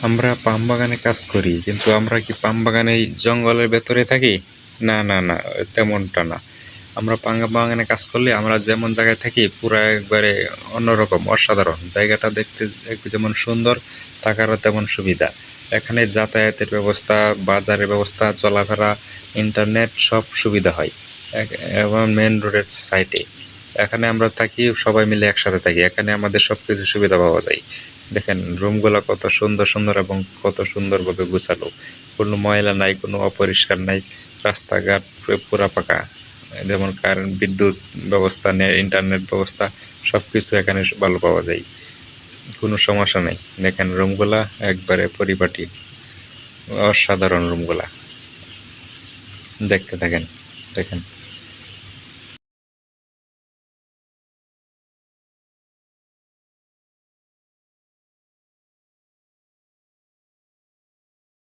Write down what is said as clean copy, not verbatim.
আমরা পাম বাগানে কাজ করি, কিন্তু আমরা কি পাম বাগানে জঙ্গলের ভেতরে থাকি? না, না, না, তেমনটা না। আমরা পাম বাগানে কাজ করলে আমরা যেমন জায়গায় থাকি পুরা একবারে অন্যরকম, অসাধারণ। জায়গাটা দেখতে যেমন সুন্দর, থাকারও তেমন সুবিধা। এখানে যাতায়াতের ব্যবস্থা, বাজারের ব্যবস্থা, চলাফেরা, ইন্টারনেট সব সুবিধা হয় এবং মেন রোডের সাইডে। এখানে আমরা থাকি, সবাই মিলে একসাথে থাকি। এখানে আমাদের সবকিছু সুবিধা পাওয়া যায়। দেখেন রুমগুলো কত সুন্দর সুন্দর এবং কত সুন্দরভাবে গুছালো। কোনো ময়লা নাই, কোনো অপরিষ্কার নাই। রাস্তাঘাট পুরা পাকা। যেমন কারেন্ট, বিদ্যুৎ ব্যবস্থা, ইন্টারনেট ব্যবস্থা সবকিছু এখানে ভালো পাওয়া যায়। কোনো সমস্যা নেই। দেখেন রুমগুলা একবারে পরিপাটি, অসাধারণ রুমগুলা। দেখতে থাকেন, দেখেন।